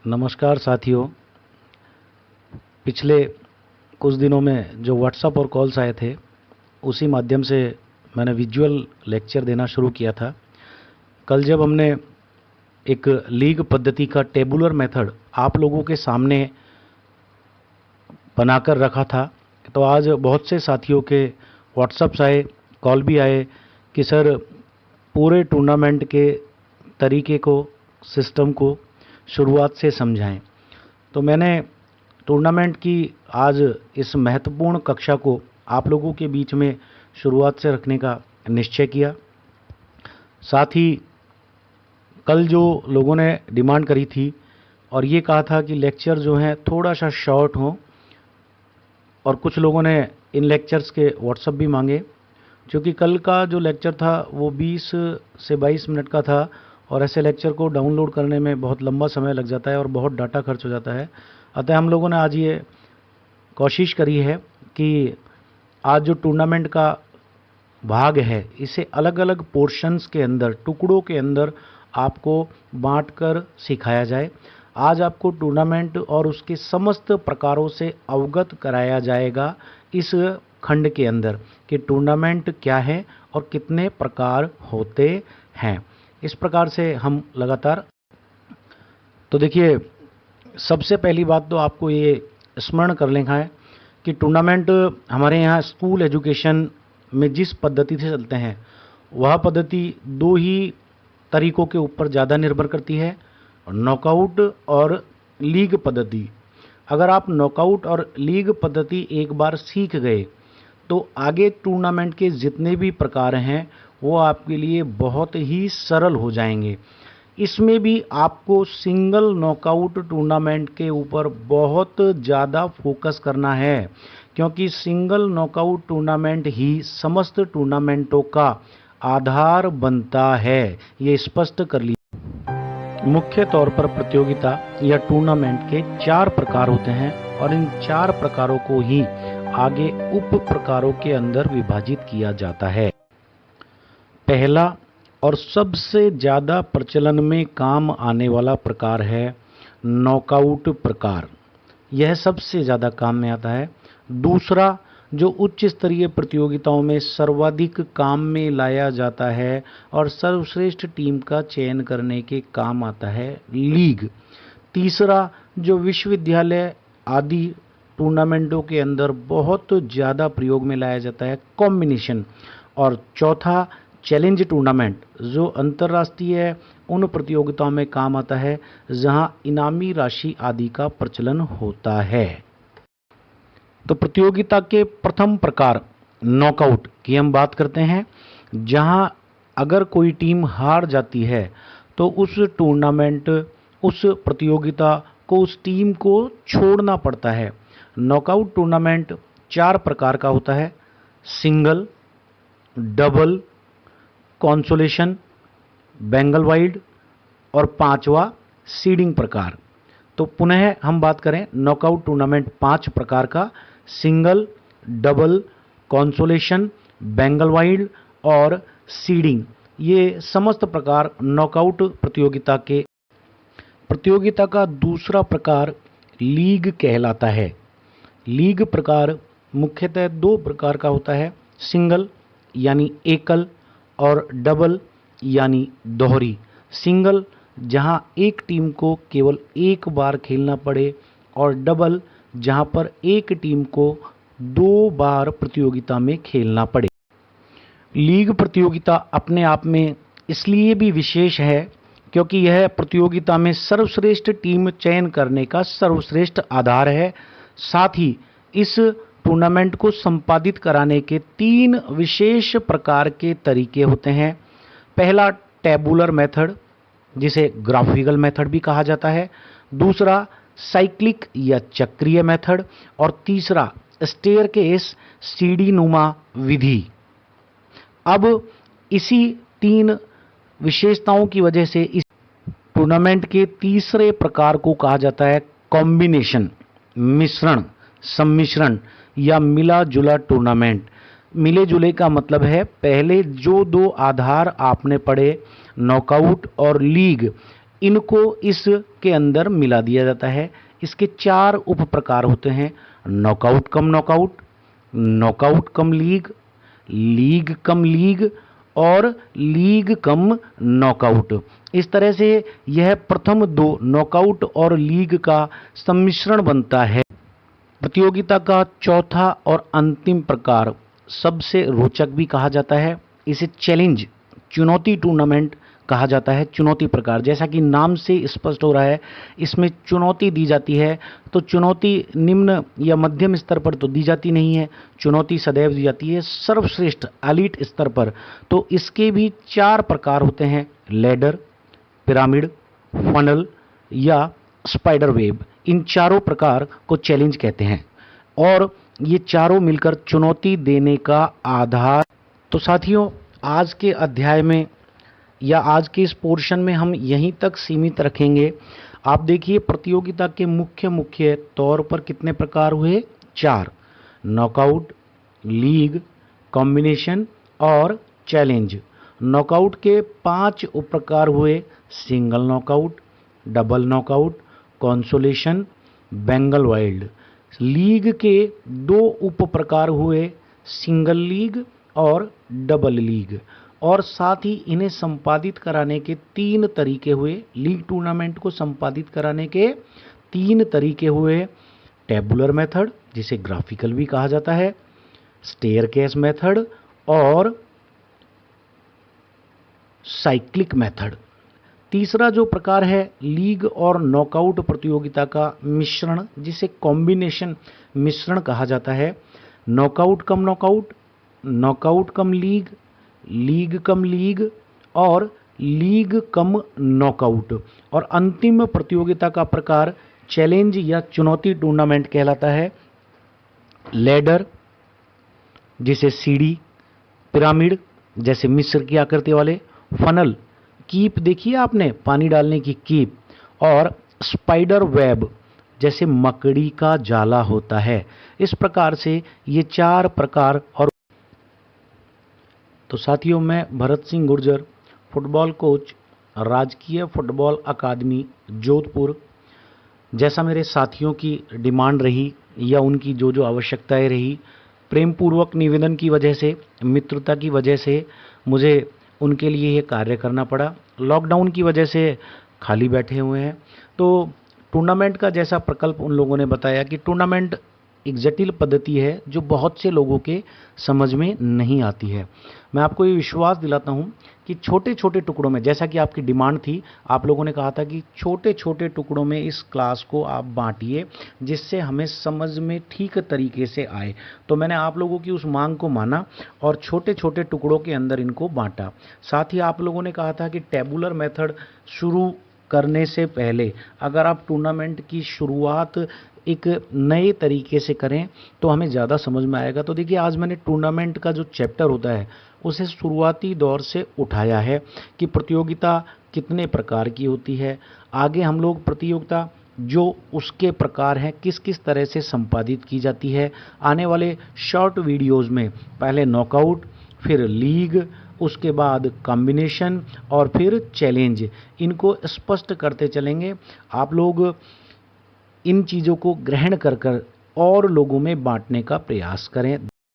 नमस्कार साथियों। पिछले कुछ दिनों में जो व्हाट्सएप और कॉल्स आए थे उसी माध्यम से मैंने विजुअल लेक्चर देना शुरू किया था। कल जब हमने एक लीग पद्धति का टेबुलर मेथड आप लोगों के सामने बनाकर रखा था, तो आज बहुत से साथियों के व्हाट्सएप्स आए, कॉल भी आए कि सर पूरे टूर्नामेंट के तरीके को, सिस्टम को शुरुआत से समझाएं। तो मैंने टूर्नामेंट की आज इस महत्वपूर्ण कक्षा को आप लोगों के बीच में शुरुआत से रखने का निश्चय किया। साथ ही कल जो लोगों ने डिमांड करी थी और ये कहा था कि लेक्चर जो हैं थोड़ा सा शॉर्ट हो, और कुछ लोगों ने इन लेक्चर्स के व्हाट्सएप भी मांगे, क्योंकि कल का जो लेक्चर था वो 20 से 22 मिनट का था और ऐसे लेक्चर को डाउनलोड करने में बहुत लंबा समय लग जाता है और बहुत डाटा खर्च हो जाता है। अतः हम लोगों ने आज ये कोशिश करी है कि आज जो टूर्नामेंट का भाग है इसे अलग अलग पोर्शंस के अंदर, टुकड़ों के अंदर आपको बांटकर सिखाया जाए। आज आपको टूर्नामेंट और उसके समस्त प्रकारों से अवगत कराया जाएगा इस खंड के अंदर कि टूर्नामेंट क्या है और कितने प्रकार होते हैं। इस प्रकार से हम लगातार, तो देखिए, सबसे पहली बात तो आपको ये स्मरण कर लेना है कि टूर्नामेंट हमारे यहाँ स्कूल एजुकेशन में जिस पद्धति से चलते हैं वह पद्धति दो ही तरीकों के ऊपर ज़्यादा निर्भर करती है, नॉकआउट और लीग पद्धति। अगर आप नॉकआउट और लीग पद्धति एक बार सीख गए तो आगे टूर्नामेंट के जितने भी प्रकार हैं वो आपके लिए बहुत ही सरल हो जाएंगे। इसमें भी आपको सिंगल नॉकआउट टूर्नामेंट के ऊपर बहुत ज़्यादा फोकस करना है, क्योंकि सिंगल नॉकआउट टूर्नामेंट ही समस्त टूर्नामेंटों का आधार बनता है। ये स्पष्ट कर लीजिए। मुख्य तौर पर प्रतियोगिता या टूर्नामेंट के 4 प्रकार होते हैं और इन 4 प्रकारों को ही आगे उप प्रकारों के अंदर विभाजित किया जाता है। पहला और सबसे ज़्यादा प्रचलन में काम आने वाला प्रकार है नॉकआउट प्रकार। यह सबसे ज़्यादा काम में आता है। दूसरा, जो उच्च स्तरीय प्रतियोगिताओं में सर्वाधिक काम में लाया जाता है और सर्वश्रेष्ठ टीम का चयन करने के काम आता है, लीग। तीसरा, जो विश्वविद्यालय आदि टूर्नामेंटों के अंदर बहुत ज़्यादा प्रयोग में लाया जाता है, कॉम्बिनेशन। और चौथा, चैलेंज टूर्नामेंट, जो अंतर्राष्ट्रीय उन प्रतियोगिताओं में काम आता है जहां इनामी राशि आदि का प्रचलन होता है। तो प्रतियोगिता के प्रथम प्रकार नॉकआउट की हम बात करते हैं, जहां अगर कोई टीम हार जाती है तो उस टूर्नामेंट, उस प्रतियोगिता को, उस टीम को छोड़ना पड़ता है। नॉकआउट टूर्नामेंट 4 प्रकार का होता है, single, double, consolation, Bengal wide और 5वां सीडिंग प्रकार। तो पुनः हम बात करें नॉकआउट टूर्नामेंट 5 प्रकार का, single, double, consolation, Bengal wide और सीडिंग। ये समस्त प्रकार नॉकआउट प्रतियोगिता का दूसरा प्रकार लीग कहलाता है। लीग प्रकार मुख्यतः 2 प्रकार का होता है, सिंगल यानी एकल और डबल यानी दोहरी। सिंगल जहां एक टीम को केवल एक बार खेलना पड़े और डबल जहां पर एक टीम को 2 बार प्रतियोगिता में खेलना पड़े। लीग प्रतियोगिता अपने आप में इसलिए भी विशेष है क्योंकि यह प्रतियोगिता में सर्वश्रेष्ठ टीम चयन करने का सर्वश्रेष्ठ आधार है। साथ ही इस टूर्नामेंट को संपादित कराने के 3 विशेष प्रकार के तरीके होते हैं। पहला, टेबुलर मेथड, जिसे ग्राफिकल मेथड भी कहा जाता है। दूसरा, साइक्लिक या चक्रीय मेथड। और तीसरा, स्टेयरकेस सीढ़ी नुमा विधि। अब इसी 3 विशेषताओं की वजह से इस टूर्नामेंट के तीसरे प्रकार को कहा जाता है कॉम्बिनेशन, मिश्रण, सम्मिश्रण या मिला जुला टूर्नामेंट। मिले जुले का मतलब है पहले जो 2 आधार आपने पढ़े, नॉकआउट और लीग, इनको इसके अंदर मिला दिया जाता है। इसके 4 उप प्रकार होते हैं: नॉकआउट कम नॉकआउट, नॉकआउट कम लीग, लीग कम लीग और लीग कम नॉकआउट। इस तरह से यह प्रथम 2 नॉकआउट और लीग का सम्मिश्रण बनता है। प्रतियोगिता का चौथा और अंतिम प्रकार सबसे रोचक भी कहा जाता है। इसे चैलेंज, चुनौती टूर्नामेंट कहा जाता है। चुनौती प्रकार, जैसा कि नाम से स्पष्ट हो रहा है, इसमें चुनौती दी जाती है। तो चुनौती निम्न या मध्यम स्तर पर तो दी जाती नहीं है, चुनौती सदैव दी जाती है सर्वश्रेष्ठ एलीट स्तर पर। तो इसके भी 4 प्रकार होते हैं: लैडर, पिरामिड, फनल या स्पाइडर वेब। इन चारों प्रकार को चैलेंज कहते हैं और ये चारों मिलकर चुनौती देने का आधार। तो साथियों, आज के अध्याय में या आज के इस पोर्शन में हम यहीं तक सीमित रखेंगे। आप देखिए, प्रतियोगिता के मुख्य तौर पर कितने प्रकार हुए? 4: नॉकआउट, लीग, कॉम्बिनेशन और चैलेंज। नॉकआउट के 5 उप प्रकार हुए: single knockout, double knockout, consolation, Bagnall Wild. League के 2 उप प्रकार हुए: सिंगल लीग और डबल लीग। और साथ ही इन्हें संपादित कराने के 3 तरीके हुए। लीग टूर्नामेंट को संपादित कराने के 3 तरीके हुए: टेबुलर मेथड, जिसे ग्राफिकल भी कहा जाता है, स्टेयरकेस मेथड और साइक्लिक मेथड। तीसरा जो प्रकार है, लीग और नॉकआउट प्रतियोगिता का मिश्रण, जिसे कॉम्बिनेशन मिश्रण कहा जाता है। नॉकआउट कम नॉकआउट, नॉकआउट कम लीग, लीग कम लीग और लीग कम नॉकआउट। और अंतिम प्रतियोगिता का प्रकार चैलेंज या चुनौती टूर्नामेंट कहलाता है। लैडर, जिसे सीढ़ी, पिरामिड, जैसे मिस्र की आकृति वाले, फनल, कीप देखिए आपने, पानी डालने की कीप, और स्पाइडर वेब, जैसे मकड़ी का जाला होता है। इस प्रकार से ये 4 प्रकार। और तो साथियों, मैं भरत सिंह गुर्जर, फुटबॉल कोच, राजकीय फुटबॉल अकादमी जोधपुर, जैसा मेरे साथियों की डिमांड रही या उनकी जो जो आवश्यकताएं रही, प्रेम पूर्वक निवेदन की वजह से, मित्रता की वजह से मुझे उनके लिए ये कार्य करना पड़ा। लॉकडाउन की वजह से खाली बैठे हुए हैं। तो टूर्नामेंट का जैसा प्रकल्प उन लोगों ने बताया कि टूर्नामेंट एक जटिल पद्धति है जो बहुत से लोगों के समझ में नहीं आती है। मैं आपको ये विश्वास दिलाता हूँ कि छोटे छोटे टुकड़ों में, जैसा कि आपकी डिमांड थी, आप लोगों ने कहा था कि छोटे छोटे टुकड़ों में इस क्लास को आप बांटिए जिससे हमें समझ में ठीक तरीके से आए। तो मैंने आप लोगों की उस मांग को माना और छोटे छोटे टुकड़ों के अंदर इनको बांटा। साथ ही आप लोगों ने कहा था कि टेबुलर मेथड शुरू करने से पहले अगर आप टूर्नामेंट की शुरुआत एक नए तरीके से करें तो हमें ज़्यादा समझ में आएगा। तो देखिए, आज मैंने टूर्नामेंट का जो चैप्टर होता है उसे शुरुआती दौर से उठाया है कि प्रतियोगिता कितने प्रकार की होती है। आगे हम लोग प्रतियोगिता जो उसके प्रकार हैं किस किस तरह से संपादित की जाती है, आने वाले शॉर्ट वीडियोज़ में पहले नॉकआउट, फिर लीग, उसके बाद कॉम्बिनेशन और फिर चैलेंज, इनको स्पष्ट करते चलेंगे। आप लोग इन चीज़ों को ग्रहण कर और लोगों में बांटने का प्रयास करें।